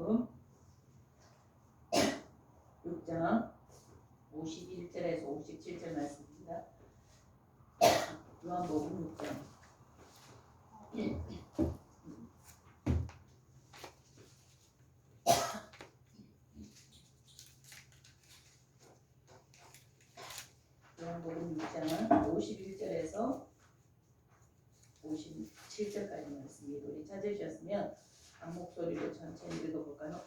요한복음 6장 51절에서 57절 말씀입니다. 요한복음 6장 요한복음 6장 51절에서 57절까지 말씀입니다. 우리 찾으셨으면 한 목소리로 천천히 읽어볼까요?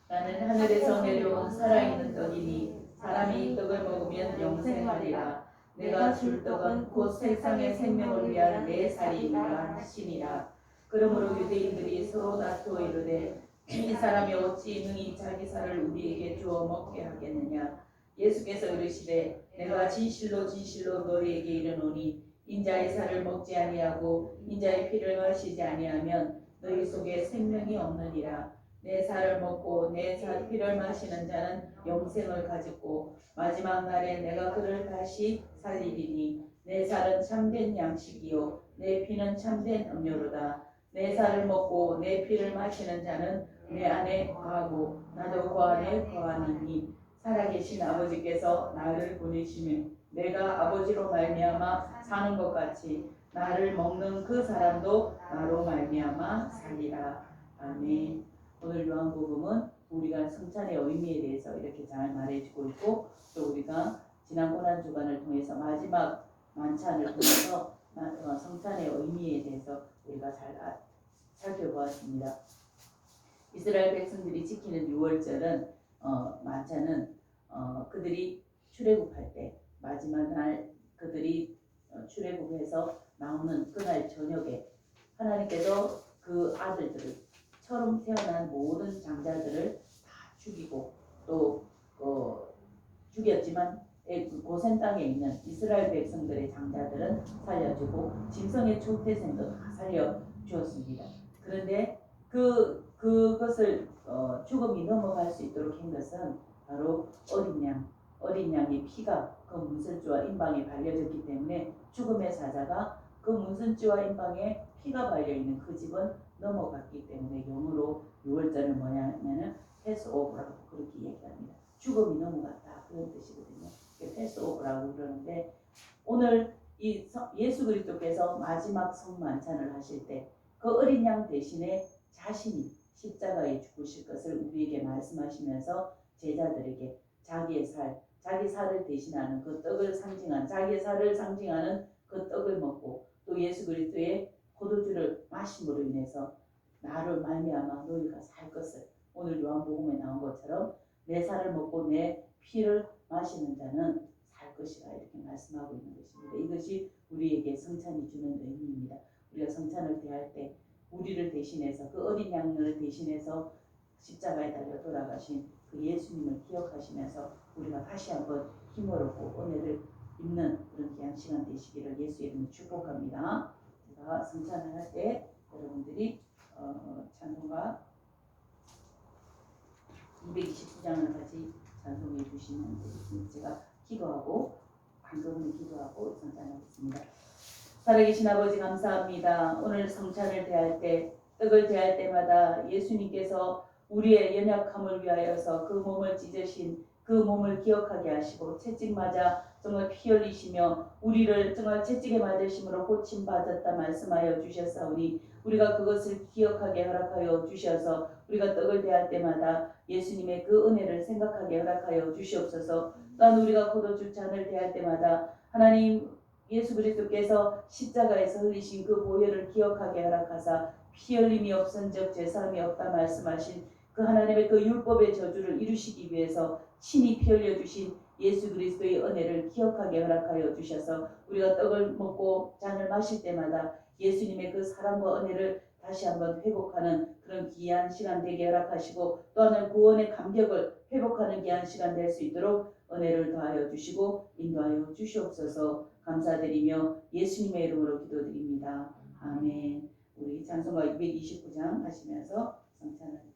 나는 하늘에서 내려온 살아있는 떡이니 사람이 이 떡을 먹으면 영생하리라. 내가 줄 떡은 곧 세상의 생명을 위한 내 살이니라 하시니라. 그러므로 유대인들이 서로 다투어 이르되 이 사람이 어찌 능히 자기 살을 우리에게 주어 먹게 하겠느냐. 예수께서 이르시되 내가 진실로 진실로 너희에게 이르노니 인자의 살을 먹지 아니하고 인자의 피를 마시지 아니하면 너희 속에 생명이 없느니라. 내 살을 먹고 내 피를 마시는 자는 영생을 가지고 마지막 날에 내가 그를 다시 살리리니 내 살은 참된 양식이요 내 피는 참된 음료로다. 내 살을 먹고 내 피를 마시는 자는 내 안에 거하고 나도 그 안에 거하느니 살아계신 아버지께서 나를 보내시며 내가 아버지로 말미암아 사는 것 같이 나를 먹는 그 사람도 나로 말미암아 살리라. 아멘. 오늘 요한복음은 우리가 성찬의 의미에 대해서 이렇게 잘 말해주고 있고 또 우리가 지난 고난주간을 통해서 마지막 만찬을 통해서 성찬의 의미에 대해서 우리가 잘 살펴보았습니다. 이스라엘 백성들이 지키는 6월절은 만찬은 그들이 출애굽할 때 마지막 날 그들이 출애굽해서 나오는 그날 저녁에 하나님께서 그 아들들을 처음 태어난 모든 장자들을 다 죽이고 또 죽였지만 고센 땅에 있는 이스라엘 백성들의 장자들은 살려주고 짐승의 초태생도 다 살려주었습니다. 그런데 그것을 죽음이 넘어갈 수 있도록 한 것은 바로 어린 양의 피가 그 문선지와 인방에 발려졌기 때문에 죽음의 사자가 그 문선지와 인방에 피가 발려있는 그 집은 넘어갔기 때문에 영어로 6월절은 뭐냐면은 패스오버라고 그렇게 얘기합니다. 죽음이 넘어갔다 그런 뜻이거든요. 패스오버라고 그러는데 오늘 이 예수 그리스도께서 마지막 성만찬을 하실 때 그 어린 양 대신에 자신이 십자가에 죽으실 것을 우리에게 말씀하시면서 제자들에게 자기 살을 대신하는 그 떡을 상징한 자기의 살을 상징하는 그 떡을 먹고 또 예수 그리스도의 포도주를 마심으로 인해서 나를 말미암아 너희가 살 것을 오늘 요한복음에 나온 것처럼 내 살을 먹고 내 피를 마시는 자는 살 것이라 이렇게 말씀하고 있는 것입니다. 이것이 우리에게 성찬이 주는 의미입니다. 우리가 성찬을 대할 때 우리를 대신해서 그 어린 양을 대신해서 십자가에 달려 돌아가신 그 예수님을 기억하시면서 우리가 다시 한번 힘을 얻고 은혜를 입는 그런 귀한 시간 되시기를 예수의 이름으로 축복합니다. 제가 성찬을 할 때 여러분들이 찬송가 229장을 같이 찬송해 주시면 되겠습니다. 제가 기도하고 한꺼번에 기도하고 성찬하겠습니다. 살아계신 아버지 감사합니다. 오늘 성찬을 대할 때 떡을 대할 때마다 예수님께서 우리의 연약함을 위하여서 그 몸을 찢으신 그 몸을 기억하게 하시고 채찍 맞아 정말 피 흘리시며 우리를 정말 채찍에 맞으심으로 고침받았다 말씀하여 주셨사오니 우리가 그것을 기억하게 허락하여 주셔서 우리가 떡을 대할 때마다 예수님의 그 은혜를 생각하게 허락하여 주시옵소서. 또한 우리가 포도주 잔을 대할 때마다 하나님 예수 그리스도께서 십자가에서 흘리신 그 보혈을 기억하게 허락하사 피 흘림이 없은즉 제사함이 없다 말씀하신 그 하나님의 그 율법의 저주를 이루시기 위해서 친히 피 흘려 주신 예수 그리스도의 은혜를 기억하게 허락하여 주셔서 우리가 떡을 먹고 잔을 마실 때마다 예수님의 그 사랑과 은혜를 다시 한번 회복하는 그런 귀한 시간 되게 허락하시고 또한 구원의 감격을 회복하는 귀한 시간 될 수 있도록 은혜를 더하여 주시고 인도하여 주시옵소서. 감사드리며 예수님의 이름으로 기도드립니다. 아멘. 우리 찬송가 229장 하시면서 성찬을 합니다.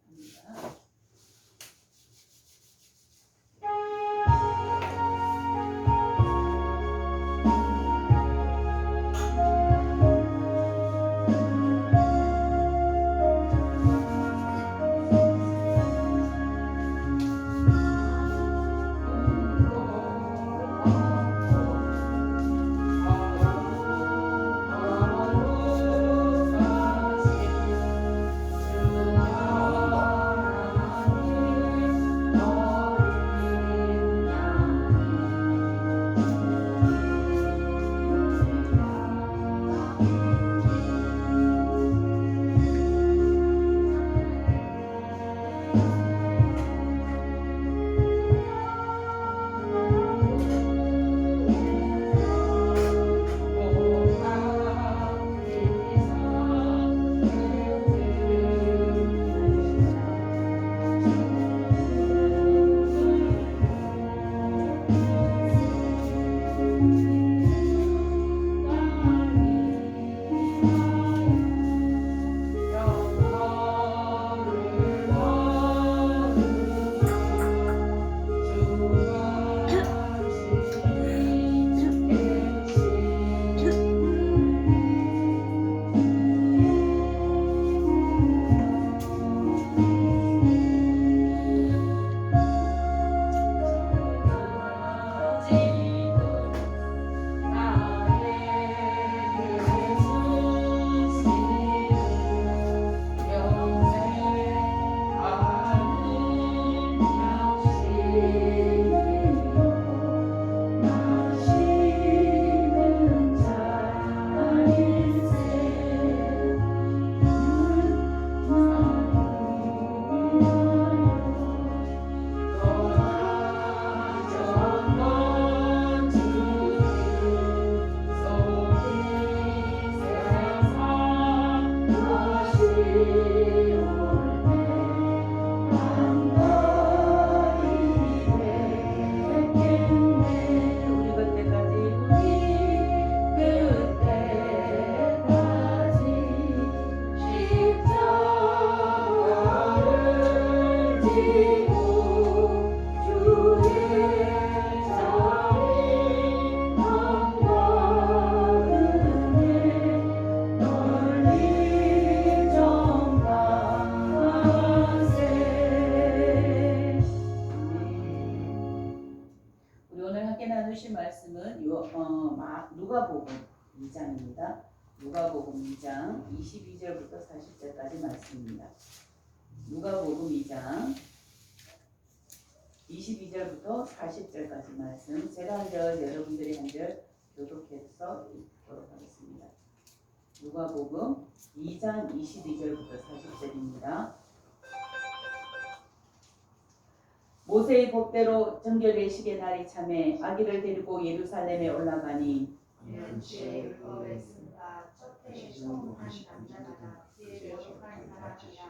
말씀입니다. 누가복음 2장 22절부터 40절까지 말씀입니다. 누가복음 2장 22절부터 40절까지 말씀. 제가 한 절, 여러분들이 한 절 교독해서 읽도록 하겠습니다. 누가복음 2장 22절부터 40절입니다. 모세의 법대로 정결례식의 날이 참에 아기를 데리고 예루살렘에 올라가니 이는 주의 율법에 쓴바 첫 해에 성공한 남자마다 그의 거룩한 사람이라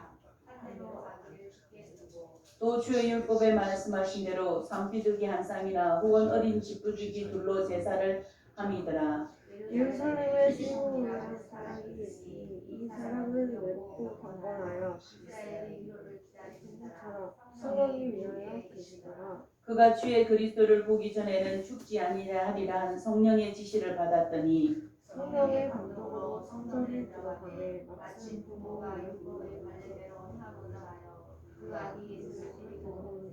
한 해로 아기를 죽게 두고 또 주의 율법에 말씀하신 대로 상비둘기 한 쌍이나 혹은 어린 집부주기 둘로 제사를 함이더라. 예루살렘에 시몬이라는 사람이 있으니 이 사람은 외국 방문하여 이스라엘의 위로를 기다리는 사람 성령이 위하여 계시더라. 그가 주의 그리스도를 보기 전에는 죽지 아니하리라 하는 성령의 지시를 받았더니 성령의 감동으로 성전에 들어가매 마침 부모가 율법의 관례대로 하고자 하여 그 아기 예수를 보고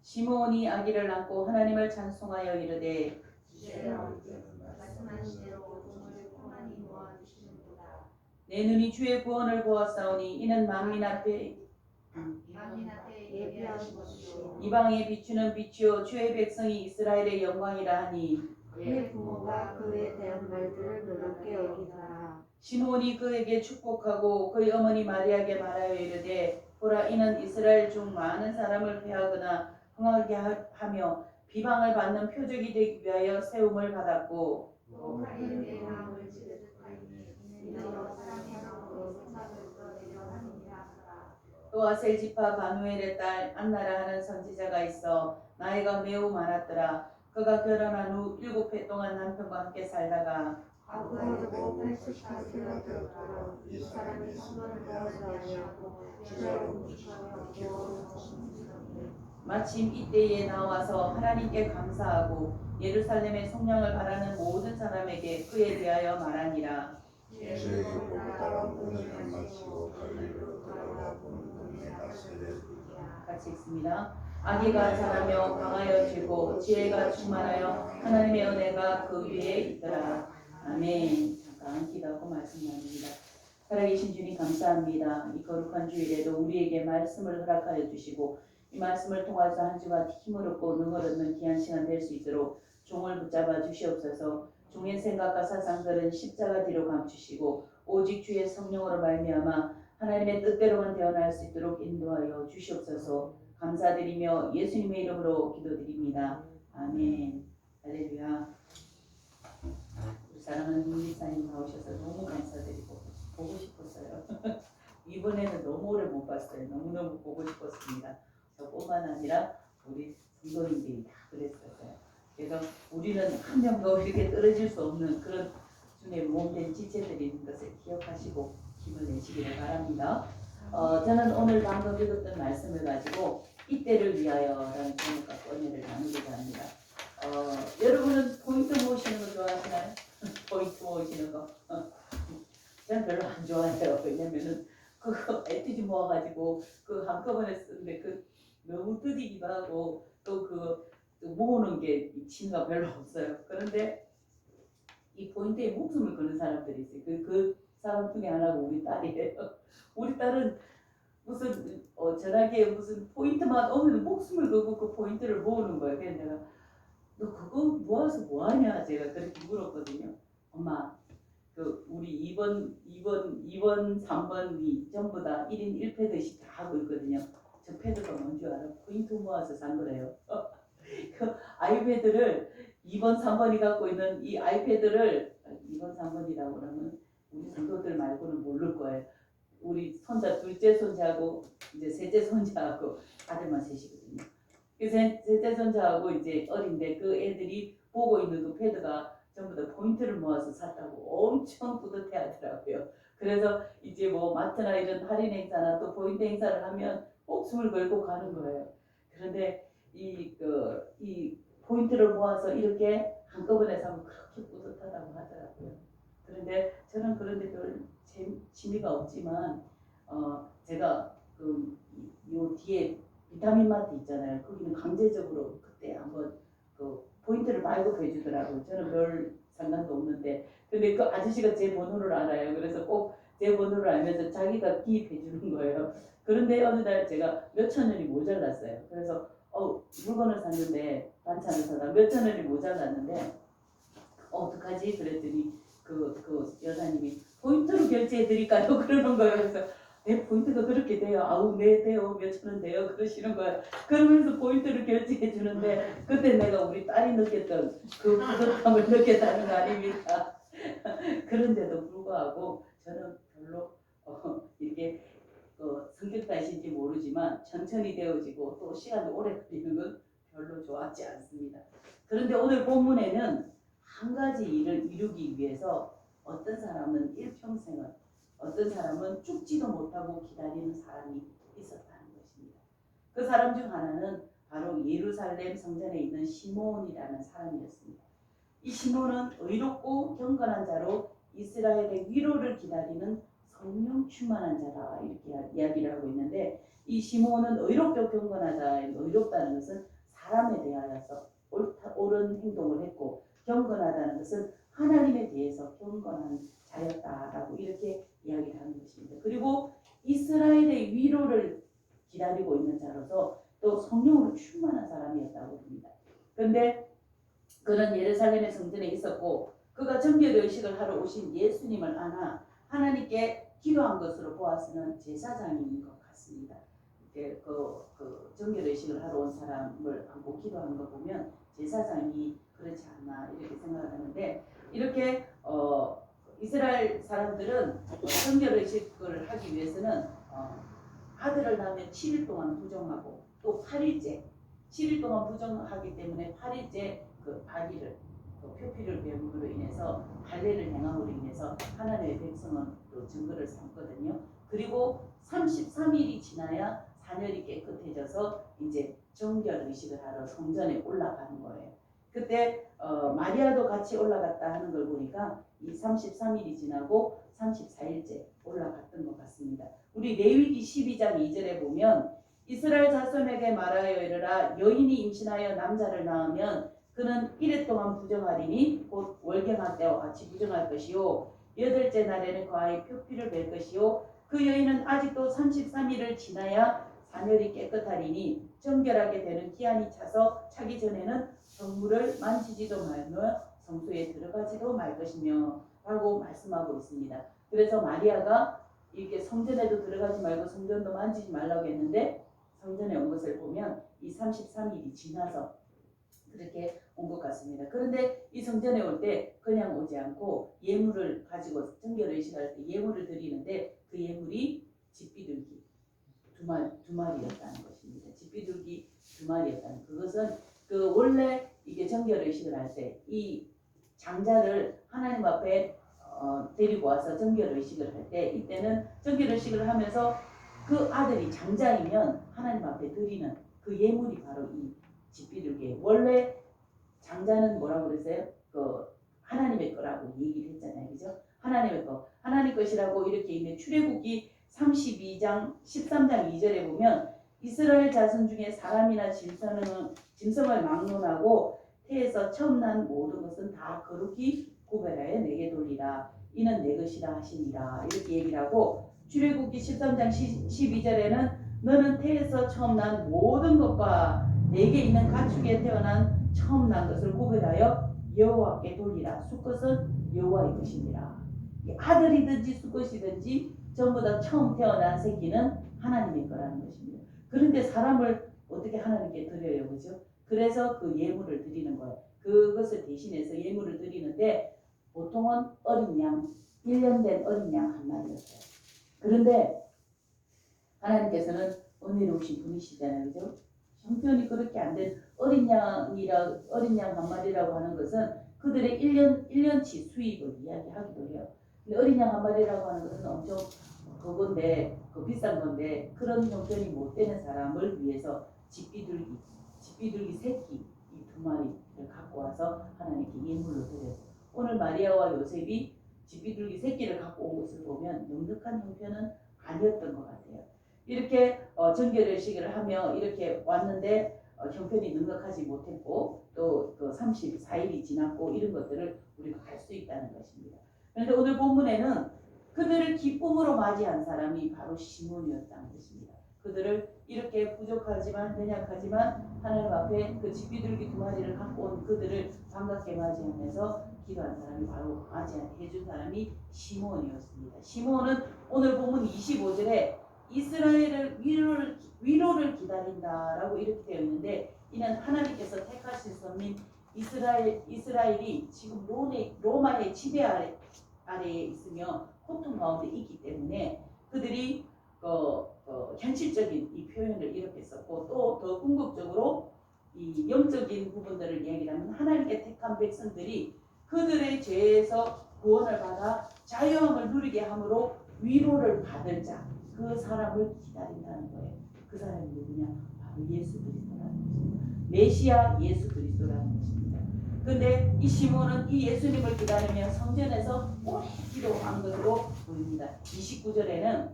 시므온이 아기를 안고 하나님을 찬송하여 이르되 주여 말씀하신 대로 공을 평안히 모아주시는도다. 내 눈이 주의 구원을 보았사오니 이는 만민 앞에 예비하신 것이요 이방에 비추는 빛이요 주의 백성이 이스라엘의 영광이라 하니 그의 부모가 그에 대한 말들을 노롭게 여기더라. 시므온이 그에게 축복하고 그의 어머니 마리아에게 말하여 이르되 보라 이는 이스라엘 중 많은 사람을 회하거나 흥하게 하며 비방을 받는 표적이 되기 위하여 세움을 받았고 또 하나님의 마음을 지르듯하니 이는 여러 사람에서 생각을 끌어내려 함이라 하더라. 또 아셀 지파 바누엘의 딸 안나라 하는 선지자가 있어 나이가 매우 많았더라. 그가 결혼한 후 7해 동안 남편과 함께 살다가 아그러고 88세가 되었더라. 이 사람이 성전을 보아서 아니하고 주야로 묵묵하며 기도하는 것입니다. 마침 이때에 나와서 하나님께 감사하고 예루살렘의 성령을 바라는 모든 사람에게 그에 대하여 말하니라. 주의 율법을 따라 오늘을 마치고 갈릴리로 돌아가 보는 동네 나세렛 같이 읽습니다. 아기가 자라며 강하여 지고 지혜가 충만하여 하나님의 은혜가 그 위에 있더라. 아멘. 잠깐 기도하고 말씀 나눕니다. 살아계신 주님 감사합니다. 이 거룩한 주일에도 우리에게 말씀을 허락하여 주시고 이 말씀을 통해서 한 주가 힘을 얻고 능을 얻는 귀한 시간 될 수 있도록 종을 붙잡아 주시옵소서. 종의 생각과 사상들은 십자가 뒤로 감추시고 오직 주의 성령으로 말미암아 하나님의 뜻대로만 되어날 수 있도록 인도하여 주시옵소서. 감사드리며 예수님의 이름으로 기도드립니다. 아멘. 할렐루야. 우리 사랑하는 문리사님 나오셔서 너무 감사드리고 보고 싶었어요. 이번에는 너무 오래 못 봤어요. 너무너무 보고 싶었습니다. 저뿐만 아니라 우리 성도님들이 다 그랬었어요. 그래서 우리는 한 명도 이렇게 떨어질 수 없는 그런 주님의 몸된 지체들이 있는 것을 기억하시고 힘을 내시기를 바랍니다. 저는 오늘 방금 읽었던 말씀을 가지고 이때를 위하여라는 제목 갖고 은혜를 나누고자 합니다. 여러분은 포인트 모으시는 거 좋아하시나요? 포인트 모으시는 거? 저는 별로 안 좋아해요. 왜냐면은 그거 에티지 모아가지고 그 한꺼번에 쓰는데 그 너무 뜨디기도 하고 또 그 모으는 게 취미가 별로 없어요. 그런데 이 포인트에 목숨을 거는 사람들이 있어요. 그 사람 중에 하나가 우리 딸이에요. 우리 딸은 무슨 전화기에 무슨 포인트만 오면 목숨을 걸고 그 포인트를 모으는 거예요. 그래서 내가 너 그거 모아서 뭐하냐 제가 그렇게 물었거든요. 엄마 그 우리 2번, 3번이 전부 다 1인 1패드씩 다 하고 있거든요. 저 패드가 뭔지 알아? 포인트 모아서 산 거래요. 그 아이패드를 2번, 3번이 갖고 있는 이 아이패드를 2번, 3번이라고 그러면 우리 성도들 말고는 모를 거예요. 우리 손자, 둘째 손자하고 이제 셋째 손자하고 아들만 셋이거든요. 그 셋째 손자하고 이제 어린데 그 애들이 보고 있는 그 패드가 전부 다 포인트를 모아서 샀다고 엄청 뿌듯해 하더라고요. 그래서 이제 뭐 마트나 이런 할인 행사나 또 포인트 행사를 하면 목숨을 걸고 가는 거예요. 그런데 이 포인트를 모아서 이렇게 한꺼번에 사면 그렇게 뿌듯하다고 하더라고요. 그런데 저는 그런데 별 취미가 없지만 제가 요 뒤에 비타민 마트 있잖아요. 거기는 강제적으로 그때 한번 그 포인트를 발급해 주더라고요. 저는 별 상관도 없는데 근데 그 아저씨가 제 번호를 알아요. 그래서 꼭 제 번호를 알면서 자기가 기입해 주는 거예요. 그런데 어느 날 제가 몇천 원이 모자랐어요. 그래서 물건을 샀는데 반찬을 사다 몇천 원이 모자랐는데 어떡하지? 그랬더니 그 여사님이 포인트로 결제해 드릴까요? 그러는 거예요. 그래서 네, 포인트가 그렇게 돼요. 아우, 네, 돼요. 몇천 원 돼요. 그러시는 거예요. 그러면서 포인트를 결제해 주는데 그때 내가 우리 딸이 느꼈던 그 뿌듯함을 느꼈다는 거 아닙니까? 그런데도 불구하고 저는 별로 이렇게 성격다이신지 모르지만 천천히 되어지고 또 시간이 오래 걸리는 건 별로 좋아하지 않습니다. 그런데 오늘 본문에는 한 가지 일을 이루기 위해서 어떤 사람은 일평생을 어떤 사람은 죽지도 못하고 기다리는 사람이 있었다는 것입니다. 그 사람 중 하나는 바로 예루살렘 성전에 있는 시몬이라는 사람이었습니다. 이 시몬은 의롭고 경건한 자로 이스라엘의 위로를 기다리는 성령 충만한 자라 이렇게 이야기를 하고 있는데 이 시몬은 의롭고 경건하다. 의롭다는 것은 사람에 대하여서 옳은 행동을 했고 경건하다는 것은 하나님에 대해서 경건한 자였다라고 이렇게 이야기를 하는 것입니다. 그리고 이스라엘의 위로를 기다리고 있는 자로서 또 성령으로 충만한 사람이었다고 합니다. 그런데 그는 예루살렘의 성전에 있었고 그가 정결 의식을 하러 오신 예수님을 안아 하나님께 기도한 것으로 보아서는 제사장인 것 같습니다. 그 정결 의식을 하러 온 사람을 안고 기도하는 거 보면 제사장이 그렇지 않나 이렇게 생각하는데 이렇게 이스라엘 사람들은 정결 의식을 하기 위해서는 아들을 낳으면 7일 동안 부정하고 또 8일째 7일 동안 부정하기 때문에 8일째 그 아기를 표피를 배움으로 인해서 할례를 행함으로 인해서 하나님의 백성으로 증거를 삼거든요. 그리고 33일이 지나야 사녀리 깨끗해져서 이제 정결 의식을 하러 성전에 올라가는 거예요. 그때 마리아도 같이 올라갔다 하는 걸 보니까 이 33일이 지나고 34일째 올라갔던 것 같습니다. 우리 레위기 12장 2절에 보면 이스라엘 자손에게 말하여 이르라 여인이 임신하여 남자를 낳으면 그는 1회 동안 부정하리니 곧 월경할 때와 같이 부정할 것이요 8째 날에는 그 아이 표피를 뵐 것이요 그 여인은 아직도 33일을 지나야 사녀리 깨끗하리니 정결하게 되는 기한이 차기 전에는 성물을 만지지도 말며 성소에 들어가지도 말 것이며 라고 말씀하고 있습니다. 그래서 마리아가 이렇게 성전에도 들어가지 말고 성전도 만지지 말라고 했는데 성전에 온 것을 보면 이 33일이 지나서 그렇게 온 것 같습니다. 그런데 이 성전에 올 때 그냥 오지 않고 예물을 가지고 정결 의식할 때 예물을 드리는데 그 예물이 집비둘기 두 마리였다는 것입니다. 집비둘기 두 마리였다는 그것은 그 원래 이게 정결 의식을 할 때 이 장자를 하나님 앞에 데리고 와서 정결 의식을 할 때 이때는 정결 의식을 하면서 그 아들이 장자이면 하나님 앞에 드리는 그 예물이 바로 이 집비둘기. 원래 장자는 뭐라고 그랬어요? 그 하나님의 거라고 얘기를 했잖아요, 그죠? 하나님의 거, 하나님 것이라고 이렇게 있는 출애굽기 32장 13장 2절에 보면 이스라엘 자손 중에 사람이나 짐승을 막론하고 태에서 처음 난 모든 것은 다 거룩히 구별하여 내게 돌리라. 이는 내 것이라 하시니라. 이렇게 얘기를 하고 출애굽기 13장 12절에는 너는 태에서 처음 난 모든 것과 내게 있는 가축에 태어난 처음 난 것을 구별하여 여호와께 돌리라. 수컷은 여호와의 것이니라. 아들이든지 수컷이든지 전부 다 처음 태어난 새끼는 하나님의 거라는 것입니다. 그런데 사람을 어떻게 하나님께 드려요, 그죠? 그래서 그 예물을 드리는 거예요. 그것을 대신해서 예물을 드리는데 보통은 어린 양, 1년 된 어린 양 한 마리였어요. 그런데 하나님께서는 은혜로우신 분이시잖아요, 그죠? 형편이 그렇게 안 된 어린 양 한 마리라고 하는 것은 그들의 1년치 수입을 이야기하기도 해요. 근데 어린 양 한 마리라고 하는 것은 엄청 그건데, 비싼 건데 그런 형편이 못 되는 사람을 위해서 집비둘기 새끼 이 두 마리를 갖고 와서 하나님께 예물로 드렸어요. 오늘 마리아와 요셉이 집비둘기 새끼를 갖고 온 것을 보면 넉넉한 형편은 아니었던 것 같아요. 이렇게 정결 의식을 하며 이렇게 왔는데 형편이 넉넉하지 못했고 또 그 34일이 지났고 이런 것들을 우리가 알 수 있다는 것입니다. 그런데 오늘 본문에는 그들을 기쁨으로 맞이한 사람이 바로 시몬이었다는 것입니다. 그들을 이렇게 부족하지만 연약하지만 하나님 앞에 그 집비둘기 2마리를 갖고 온 그들을 반갑게 맞이하면서 기도한 사람이 바로 맞이해준 사람이 시몬이었습니다. 시몬은 오늘 본문 25절에 이스라엘을 위로를 기다린다라고 이렇게 되어 있는데 이는 하나님께서 택하신 선민 이스라엘이 지금 로마의 지배 아래에 있으며 고통 가운데 있기 때문에 그들이 현실적인 이 표현을 이렇게 썼고 또 더 궁극적으로 이 영적인 부분들을 이야기하면 하나님께 택한 백성들이 그들의 죄에서 구원을 받아 자유함을 누리게 함으로 위로를 받을 자, 그 사람을 기다린다는 거예요. 그 사람이 누구냐? 바로 예수 그리스도라는 것입니다. 메시아 예수 그리스도라는 것입니다. 근데 이 시몬은 이 예수님을 기다리며 성전에서 오래 기도한 것으로 보입니다. 29절에는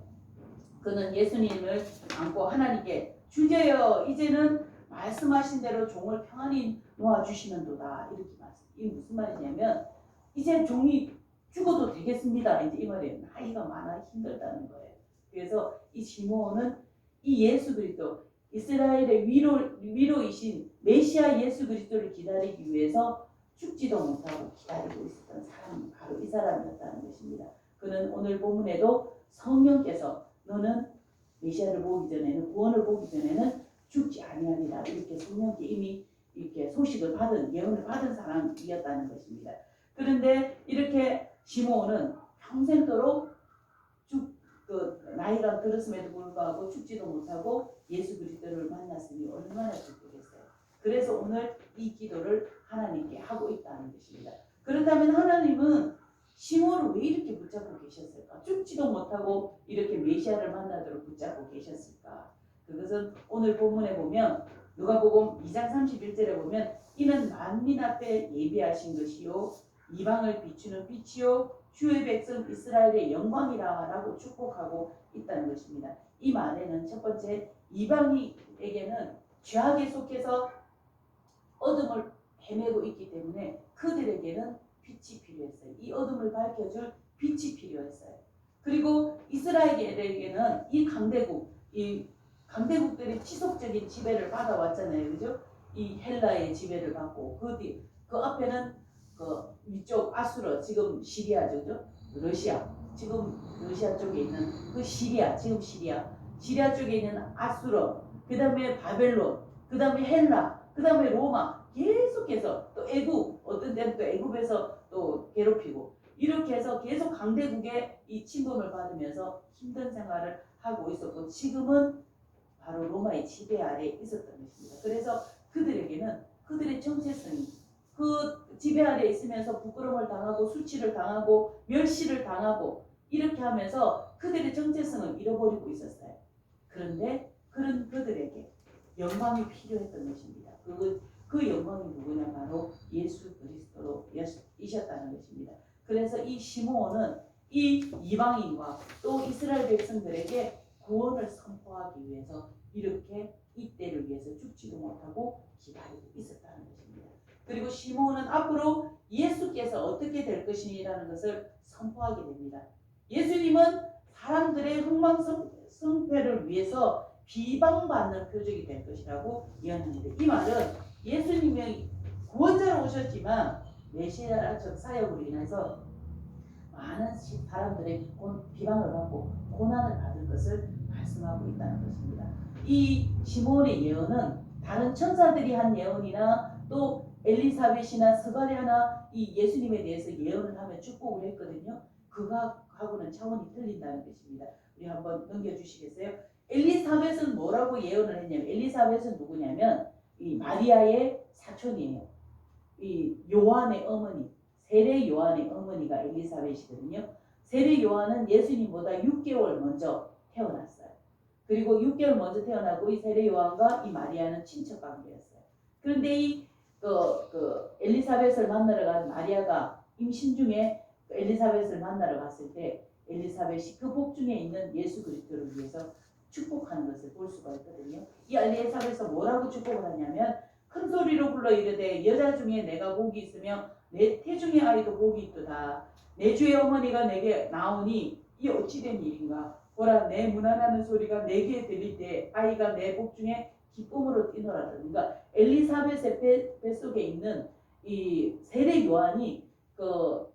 그는 예수님을 안고 하나님께 주제여 이제는 말씀하신 대로 종을 평안히 놓아주시는도다 이렇게 말씀. 이게 무슨 말이냐면 이제 종이 죽어도 되겠습니다. 이제 이 말이에요. 나이가 많아 힘들다는 거예요. 그래서 이 시몬은 이 예수 그리스도 이스라엘의 위로이신 메시아 예수 그리스도를 기다리기 위해서 죽지도 못하고 기다리고 있었던 사람이 바로 이 사람이었다는 것입니다. 그는 오늘 본문에도 성령께서 너는 메시아를 보기 전에는 구원을 보기 전에는 죽지 아니하리라 이렇게 성령께 이미 이렇게 소식을 받은 예언을 받은 사람이었다는 것입니다. 그런데 이렇게 시몬은 평생도록 나이가 들었음에도 불구하고 죽지도 못하고 예수 그리스도를 만났으니 얼마나 기쁘겠어요. 그래서 오늘 이 기도를 하나님께 하고 있다는 것입니다. 그렇다면 하나님은 시몬을 왜 이렇게 붙잡고 계셨을까? 죽지도 못하고 이렇게 메시아를 만나도록 붙잡고 계셨을까? 그것은 오늘 본문에 보면 누가복음 2장 31절에 보면 이는 만민 앞에 예비하신 것이요 이방을 비추는 빛이요 주의 백성 이스라엘의 영광이라 라고 축복하고 있다는 것입니다. 이 말에는 첫 번째 이방인에게는 죄악에 속해서 어둠을 헤매고 있기 때문에 그들에게는 빛이 필요했어요. 이 어둠을 밝혀줄 빛이 필요했어요. 그리고 이스라엘에게는 이 강대국들이 지속적인 지배를 받아왔잖아요. 그죠? 이 헬라의 지배를 받고 그 앞에는 그 위쪽 아수르 지금 시리아죠. 그죠? 러시아 지금 러시아 쪽에 있는 그 시리아 지금 시리아 쪽에 있는 아수르 그 다음에 바벨론 그 다음에 헬라 그 다음에 로마 계속해서 또 애굽 어떤 때는 또 애굽에서 또 괴롭히고 이렇게 해서 계속 강대국의 이 침범을 받으면서 힘든 생활을 하고 있었고 지금은 바로 로마의 지배 아래에 있었던 것입니다. 그래서 그들에게는 그들의 정체성이 그 지배 아래에 있으면서 부끄러움을 당하고 수치를 당하고 멸시를 당하고 이렇게 하면서 그들의 정체성을 잃어버리고 있었어요. 그런데 그런 그들에게 영광이 필요했던 것입니다. 그 영광이 누구냐? 바로 예수 그리스도이셨다는 것입니다. 그래서 이 시므온은 이 이방인과 또 이스라엘 백성들에게 구원을 선포하기 위해서 이렇게 이때를 위해서 죽지도 못하고 기다리고 있었다는 것입니다. 그리고 시므온은 앞으로 예수께서 어떻게 될 것이라는 것을 선포하게 됩니다. 예수님은 사람들의 흥망성패를 위해서 비방받는 표적이 될 것이라고 예언합니다. 이 말은 예수님이 구원자로 오셨지만 메시아적 사역으로 인해서 많은 사람들의 비방을 받고 고난을 받을 것을 말씀하고 있다는 것입니다. 이 시므온의 예언은 다른 천사들이 한 예언이나 또 엘리사벳이나 스가랴나 이 예수님에 대해서 예언을 하며 축복을 했거든요. 그거하고는 차원이 틀린다는 것입니다. 우리 한번 넘겨주시겠어요? 엘리사벳은 뭐라고 예언을 했냐면 엘리사벳은 누구냐면 이 마리아의 사촌이에요. 이 요한의 어머니 세례 요한의 어머니가 엘리사벳이거든요. 세례 요한은 예수님보다 6개월 먼저 태어났어요. 그리고 6개월 먼저 태어나고 이 세례 요한과 이 마리아는 친척 관계였어요. 그런데 이 엘리사벳을 만나러 간 마리아가 임신 중에 엘리사벳을 만나러 갔을 때 엘리사벳이 그 복 중에 있는 예수 그리스도를 위해서 축복하는 것을 볼 수가 있거든요. 이 엘리사벳에서 뭐라고 축복을 하냐면 큰 소리로 불러 이르되 여자 중에 내가 복이 있으며 내 태중의 아이도 복이 있도다. 내 주의 어머니가 내게 나오니 이 어찌된 일인가. 보라 내 문안하는 소리가 내게 들릴 때 아이가 내 복 중에 기쁨으로 뛰노라. 그러니까 엘리사벳의 뱃속에 있는 이 세례 요한이 그